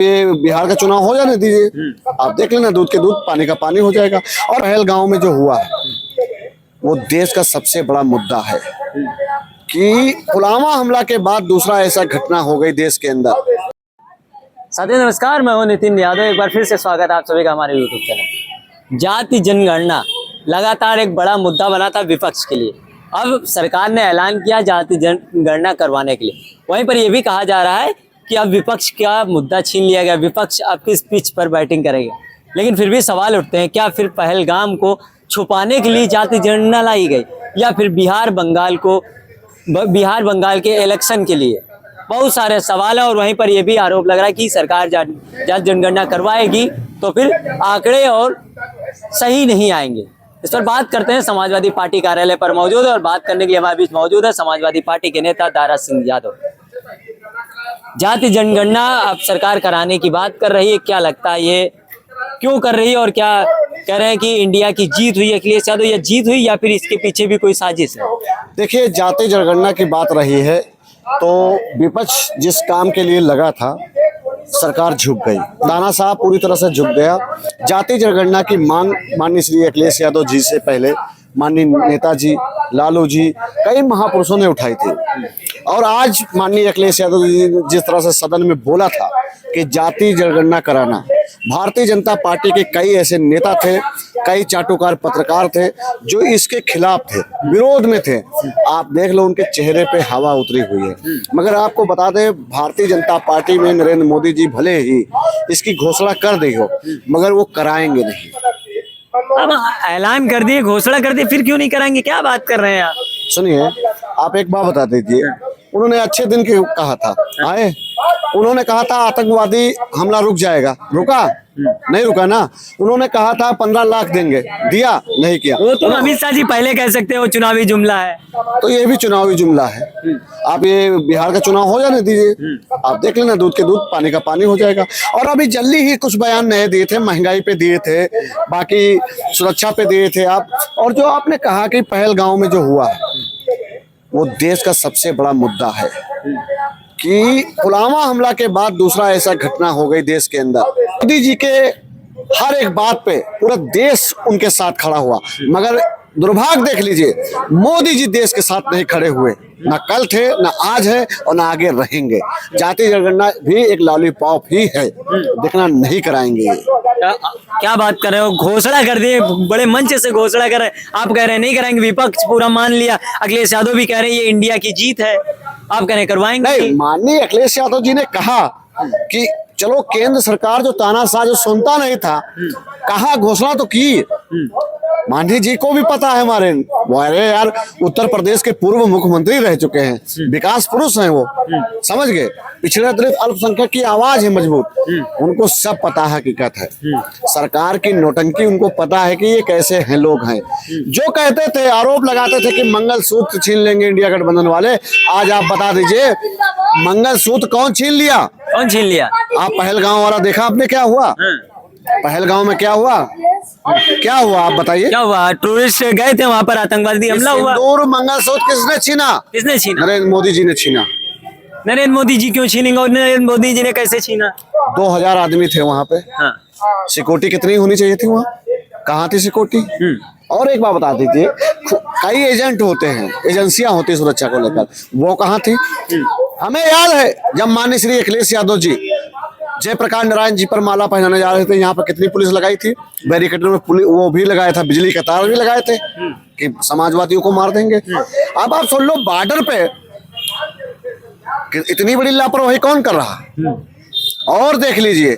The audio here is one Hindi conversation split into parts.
ये बिहार का चुनाव हो जाने दीजिए, आप देख लेना, दूध के दूध पानी का पानी हो जाएगा। और पहलगांव में जो हुआ है वो देश का सबसे बड़ा मुद्दा है कि पुलवामा हमला के बाद दूसरा ऐसा घटना हो गई देश के अंदर। साथियों नमस्कार, मैं हूं नितिन यादव। एक बार फिर से स्वागत है आप सभी का हमारे यूट्यूब चैनल। जाति जनगणना लगातार एक बड़ा मुद्दा बना था विपक्ष के लिए। अब सरकार ने ऐलान किया जाति जनगणना करवाने के लिए। वहीं पर यह भी कहा जा रहा है कि अब विपक्ष का मुद्दा छीन लिया गया, विपक्ष अब किस पिच पर बैटिंग करेगा। लेकिन फिर भी सवाल उठते हैं, क्या फिर पहलगाम को छुपाने के लिए जाति जनगणना लाई गई, या फिर बिहार बंगाल के इलेक्शन के लिए? बहुत सारे सवाल है। और वहीं पर यह भी आरोप लग रहा है कि सरकार जाति जनगणना करवाएगी तो फिर आंकड़े और सही नहीं आएंगे। इस पर बात करते हैं। समाजवादी पार्टी कार्यालय पर मौजूद है और बात करने के लिए हमारे बीच मौजूद है समाजवादी पार्टी के नेता दारा सिंह यादव। जाति जनगणना अब सरकार कराने की बात कर रही है, क्या लगता है ये क्यों कर रही है, और क्या कह रहे हैं कि इंडिया की जीत हुई, अखिलेश यादव ये जीत हुई, या फिर इसके पीछे भी कोई साजिश है? देखिए, जाति जनगणना की बात रही है तो विपक्ष जिस काम के लिए लगा था सरकार झुक गई, दाना साहब पूरी तरह से झुक गया। जाति जनगणना की मांग माननीय श्री अखिलेश यादव जी से पहले माननीय नेताजी लालू जी कई महापुरुषों ने उठाई थी। और आज माननीय अखिलेश यादव जी ने जिस तरह से सदन में बोला था कि जाति जनगणना कराना, भारतीय जनता पार्टी के कई ऐसे नेता थे, कई चाटुकार पत्रकार थे जो इसके खिलाफ थे, विरोध में थे। आप देख लो उनके चेहरे पे हवा उतरी हुई है। मगर आपको बता दें, भारतीय जनता पार्टी में नरेंद्र मोदी जी भले ही इसकी घोषणा कर दी हो मगर वो कराएंगे नहीं। अब ऐलान कर दिए, घोषणा कर दी, फिर क्यों नहीं कराएंगे? क्या बात कर रहे हैं आप? सुनिए, आप एक बात बता दीजिए, उन्होंने अच्छे दिन के कहा था, आए उन्होंने कहा था आतंकवादी हमला रुक जाएगा, रुका नहीं? रुका ना। उन्होंने कहा था 15 लाख देंगे, दिया नहीं किया। वो तो अमित शाह जी पहले कह सकते हैं वो चुनावी जुमला है, तो ये भी चुनावी जुमला है। आप ये बिहार का चुनाव हो जाने दीजिए, आप देख लेना, दूध के दूध पानी का पानी हो जाएगा। और अभी जल्दी ही कुछ बयान नए दिए थे, महंगाई पे दिए थे, बाकी सुरक्षा पे दिए थे आप। और जो आपने कहा कि पहलगांव में जो हुआ है वो देश का सबसे बड़ा मुद्दा है कि पुलवामा हमला के बाद दूसरा ऐसा घटना हो गई देश के अंदर। मोदी जी के हर एक बात पे पूरा देश उनके साथ खड़ा हुआ, मगर दुर्भाग्य देख लीजिए, मोदी जी देश के साथ नहीं खड़े हुए। ना कल थे, ना आज है और ना आगे रहेंगे। जाति जनगणना भी एक लॉलीपॉप ही है, देखना नहीं कराएंगे। क्या बात कर रहे हो? घोषणा कर दिए, बड़े मंच से घोषणा कर रहे हैं, आप कह रहे हैं नहीं कराएंगे। विपक्ष पूरा मान लिया, अखिलेश यादव भी कह रहे हैं ये इंडिया की जीत है, आप कह रहे हैं करवाएंगे नहीं। माननीय अखिलेश यादव जी ने कहा कि चलो, केंद्र सरकार जो तानाशाह जो सुनता नहीं था, कहा घोषणा तो की। मांझी जी को भी पता है, हमारे अरे यार उत्तर प्रदेश के पूर्व मुख्यमंत्री रह चुके हैं, विकास पुरुष हैं वो, समझ गए। पिछड़े दलित अल्पसंख्यक की आवाज है मजबूत, उनको सब पता है, हकीकत है। सरकार की नौटंकी उनको पता है कि ये कैसे हैं लोग हैं। जो कहते थे, आरोप लगाते थे कि मंगलसूत्र छीन लेंगे इंडिया गठबंधन वाले, आज आप बता दीजिए मंगलसूत्र कौन छीन लिया? कौन छीन लिया? आप पहलगांव वाला देखा आपने क्या हुआ? पहलगांव में क्या हुआ? क्या हुआ आप बताइए? क्या हुआ? टूरिस्ट गए थे वहां पर, आतंकवादी हमला हुआ। सिंदूर मंगलसूत्र किसने छीना? किसने छीना? नरेंद्र मोदी जी ने छीना। नरेंद्र मोदी जी क्यों छीनेंगे? और नरेंद्र मोदी जी ने कैसे छीना? 2000 आदमी थे वहां पे। हाँ। सिक्योरिटी कितनी होनी चाहिए थी वहाँ? कहाँ थी सिक्योरिटी? और एक बात बता दीजिए, कई एजेंट होते हैं, एजेंसियां होती है सुरक्षा को लेकर, वो कहाँ थी? हमें याद है जब माननीय श्री अखिलेश यादव जी जयप्रकाश नारायण जी पर माला पहनाने जा रहे थे, यहाँ पर कितनी पुलिस लगाई थी? बैरिकेड में पुलिस वो भी लगाया था, बिजली का तार भी लगाए थे कि समाजवादियों को मार देंगे। अब आप सुन लो, बॉर्डर पे इतनी बड़ी लापरवाही कौन कर रहा? और देख लीजिए,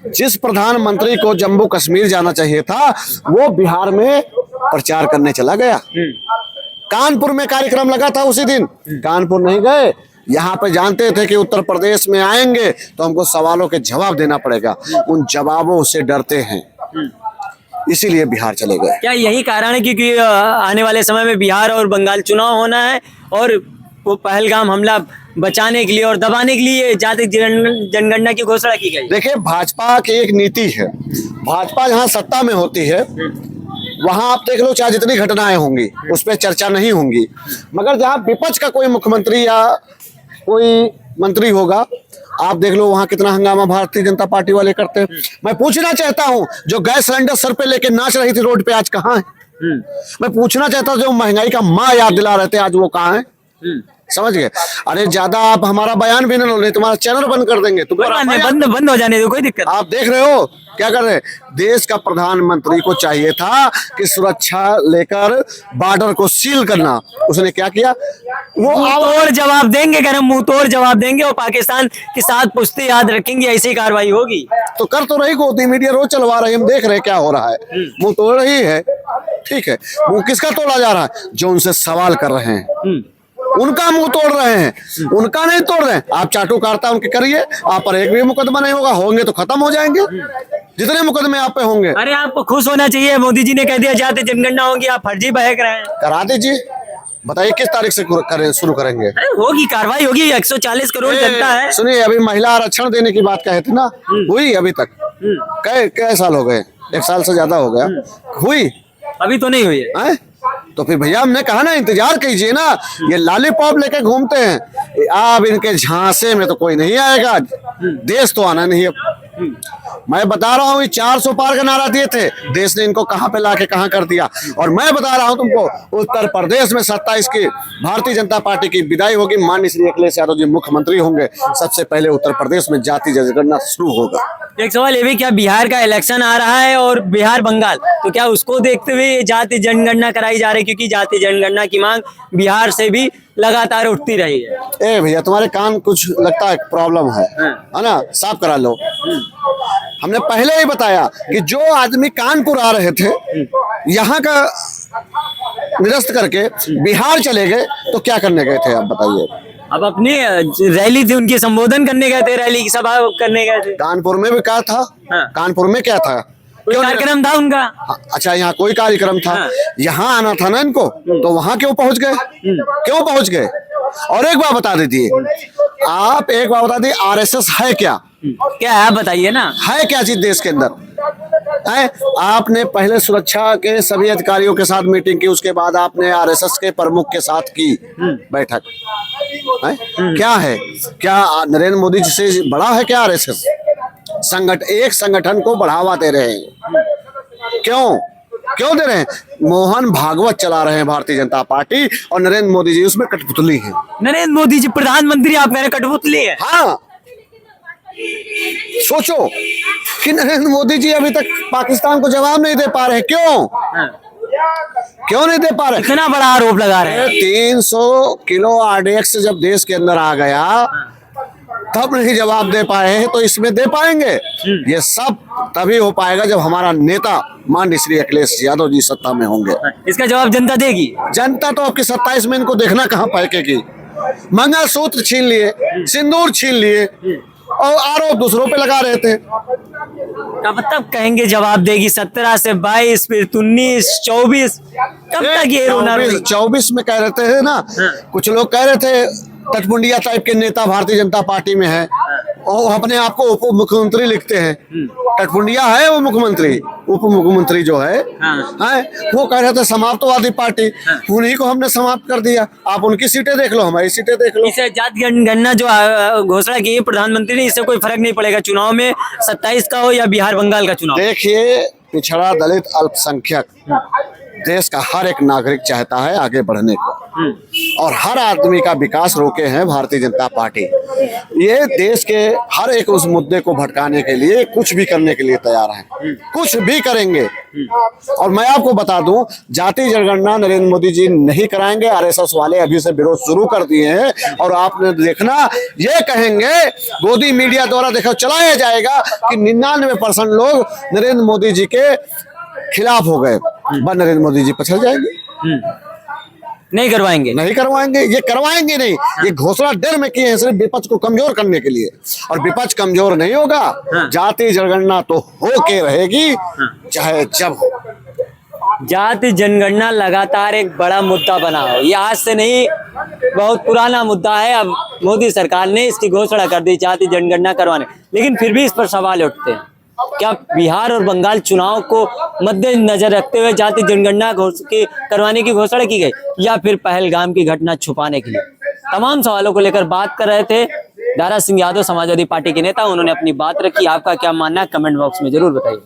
जिस प्रधानमंत्री को जम्मू कश्मीर जाना चाहिए था वो बिहार में प्रचार करने चला गया। कानपुर में कार्यक्रम लगा था उसी दिन, कानपुर नहीं गए। यहाँ पे जानते थे कि उत्तर प्रदेश में आएंगे तो हमको सवालों के जवाब देना पड़ेगा, उन जवाबों से डरते हैं, इसीलिए बिहार चले गए। क्या यही कारण है क्योंकि आने वाले समय में बिहार और बंगाल चुनाव होना है और वो पहलगाम हमला बचाने के लिए और दबाने के लिए जाति जनगणना की घोषणा की गई? देखिए, भाजपा की एक नीति है, भाजपा जहाँ सत्ता में होती है वहां आप देख लो, चाहे जितनी घटनाएं होंगी उस पर चर्चा नहीं होंगी, मगर जहाँ विपक्ष का कोई मुख्यमंत्री या कोई मंत्री होगा आप देख लो वहां कितना हंगामा भारतीय जनता पार्टी वाले करते हैं। मैं पूछना चाहता हूं, जो गैस सिलेंडर सर पे लेके नाच रही थी रोड पे, आज कहाँ है? मैं पूछना चाहता हूं, जो महंगाई का माँ याद दिला रहे थे, आज वो कहाँ है? समझ गए? अरे ज्यादा आप हमारा बयान भी ना लो, नहीं तुम्हारा चैनल बंद कर देंगे। तुम बंद हो जाने दो, कोई दिक्कत। आप देख रहे हो क्या कर रहे हैं? देश का प्रधानमंत्री को चाहिए था कि सुरक्षा लेकर बॉर्डर को सील करना, उसने क्या किया? वो और जवाब देंगे, अगर हम मुंह तोड़ जवाब देंगे और पाकिस्तान के साथ पुश्ते याद रखेंगे, ऐसी कार्रवाई होगी। तो कर तो रही गोदी मीडिया रोज चलवा रही, हम देख रहे हैं क्या हो रहा है। मुंह तोड़ रही है, ठीक है। मुंह किसका तोड़ा जा रहा है? जो उनसे सवाल कर रहे हैं उनका मुंह तोड़ रहे हैं, उनका नहीं तोड़ रहे हैं। आप चाटू काटता उनके करिए, आप पर एक भी मुकदमा नहीं होगा, होंगे तो खत्म हो जाएंगे जितने मुकदमे आप पे होंगे। अरे आपको खुश होना चाहिए, मोदी जी ने कह दिया जाति जनगणना होगी, आप फर्जी बहक रहे हैं। करा दीजिए, बताइए किस तारीख से शुरू करेंगे? अरे होगी कार्रवाई होगी, 140 करोड़ जनता है। सुनिए, अभी महिला आरक्षण देने की बात कहे थे ना, हुई अभी तक? कई साल हो गए, 1 साल से ज्यादा हो गया, हुई? अभी तो नहीं हुई है। तो फिर भैया हमने कहा ना, इंतजार कीजिए ना। ये लॉलीपॉप लेके घूमते हैं, अब इनके झांसे में तो कोई नहीं आएगा, देश तो आना नहीं है। मैं बता रहा हूँ, 400 पार का नारा दिए थे, देश ने इनको कहां पे लाके कहां कर दिया। और मैं बता रहा हूं तुमको, उत्तर प्रदेश में 27 की भारतीय जनता पार्टी की विदाई होगी, माननीय श्री अखिलेश यादव जी मुख्यमंत्री होंगे, सबसे पहले उत्तर प्रदेश में जाति जनगणना शुरू होगा। एक सवाल ये भी, क्या बिहार का इलेक्शन आ रहा है और बिहार बंगाल, तो क्या उसको देखते हुए जाति जनगणना कराई जा रही है? क्योंकि जाति जनगणना की मांग बिहार से भी लगातार उठती रही है। ए भैया, तुम्हारे कान कुछ लगता है प्रॉब्लम है ना? साफ करा लो। हमने पहले ही बताया कि जो आदमी कानपुर आ रहे थे, यहाँ का निरस्त करके बिहार चले गए, तो क्या करने गए थे आप बताइए? अब अपनी रैली थी उनकी, संबोधन करने गए थे, रैली की सभा करने गए थे। कानपुर में भी क्या था? कानपुर में क्या था? कोई कार्यक्रम था उनका? अच्छा, यहाँ कोई कार्यक्रम था? यहाँ आना था ना इनको, तो वहां क्यों पहुंच गए? क्यों पहुंच गए? और एक बात बता दीजिए, आप एक बात बता दी, आरएसएस है क्या? क्या है बताइए ना, है क्या चीज देश के अंदर है? आपने पहले सुरक्षा के सभी अधिकारियों के साथ मीटिंग की, उसके बाद आपने आरएसएस के प्रमुख के साथ की बैठक है? क्या है? क्या नरेंद्र मोदी जी से बड़ा है क्या आरएसएस? एक संगठन को बढ़ावा दे रहे हैं, क्यों दे रहे हैं? मोहन भागवत चला रहे हैं भारतीय जनता पार्टी, और नरेंद्र मोदी जी उसमें कठपुतली है। नरेंद्र मोदी जी प्रधानमंत्री, आप कह रहे कठपुतली है? हाँ, सोचो कि नरेंद्र मोदी जी अभी तक पाकिस्तान को जवाब नहीं दे पा रहे, क्यों नहीं दे पा रहे? इतना बड़ा आरोप लगा रहे हैं। 300 किलो आरडीएक्स जब देश के अंदर आ गया, तब नहीं जवाब दे पाए हैं, तो इसमें दे पाएंगे? ये सब तभी हो पाएगा जब हमारा नेता माननीय श्री अखिलेश यादव जी सत्ता में होंगे। इसका जवाब जनता देगी। जनता तो आपकी 27 में इनको देखना कहाँ पाएगी? मंगलसूत्र छीन लिए, सिंदूर छीन लिए, और आरोप दूसरों पे लगा रहे थे। कब तक कहेंगे जवाब देगी? 17 से 22, फिर 19, 24, कब तक ये रोना? 24 में कह रहे थे ना, कुछ लोग कह रहे थे तटमुंडिया टाइप के नेता भारतीय जनता पार्टी में है, और अपने आप को उप मुख्यमंत्री लिखते हैं। तटमुंडिया है वो मुख्यमंत्री, उप मुख्यमंत्री जो है वो कह रहे थे समाप्तवादी पार्टी, उन्हीं को हमने समाप्त कर दिया। आप उनकी सीटें देख लो, हमारी सीटें देख लो। इसे जाति जनगणना जो घोषणा की है प्रधानमंत्री ने, इससे कोई फर्क नहीं पड़ेगा चुनाव में, 27 का हो या बिहार बंगाल का चुनाव। देखिए, पिछड़ा, दलित, अल्पसंख्यक, देश का हर एक नागरिक चाहता है आगे बढ़ने को, और हर आदमी का विकास रोके हैं भारतीय जनता पार्टी। ये देश के हर एक उस मुद्दे को भटकाने के लिए कुछ भी करने के लिए तैयार हैं, कुछ भी करेंगे। और मैं आपको बता दूं, जाति जनगणना नरेंद्र मोदी जी नहीं कराएंगे, आरएसएस वाले अभी से विरोध शुरू कर दिए हैं। और आपने देखना, ये कहेंगे गोदी मीडिया द्वारा देखो चलाया जाएगा कि 99% लोग नरेंद्र मोदी जी के खिलाफ हो गए, बस नरेंद्र मोदी जी पछड़ जाएंगे। नहीं करवाएंगे, नहीं करवाएंगे, ये करवाएंगे नहीं। ये घोषणा डर में किए हैं सिर्फ विपक्ष को कमजोर करने के लिए, और विपक्ष कमजोर नहीं होगा। जाति जनगणना तो होके रहेगी, चाहे जब हो। जाति जनगणना लगातार एक बड़ा मुद्दा बना हो, ये आज से नहीं, बहुत पुराना मुद्दा है। अब मोदी सरकार ने इसकी घोषणा कर दी जाति जनगणना करवाने, लेकिन फिर भी इस पर सवाल उठते हैं। क्या बिहार और बंगाल चुनाव को मद्देनजर रखते हुए जाति जनगणना करवाने की घोषणा की गई, या फिर पहलगाम की घटना छुपाने के लिए? तमाम सवालों को लेकर बात कर रहे थे दारा सिंह यादव समाजवादी पार्टी के नेता, उन्होंने अपनी बात रखी। आपका क्या मानना है कमेंट बॉक्स में जरूर बताइए।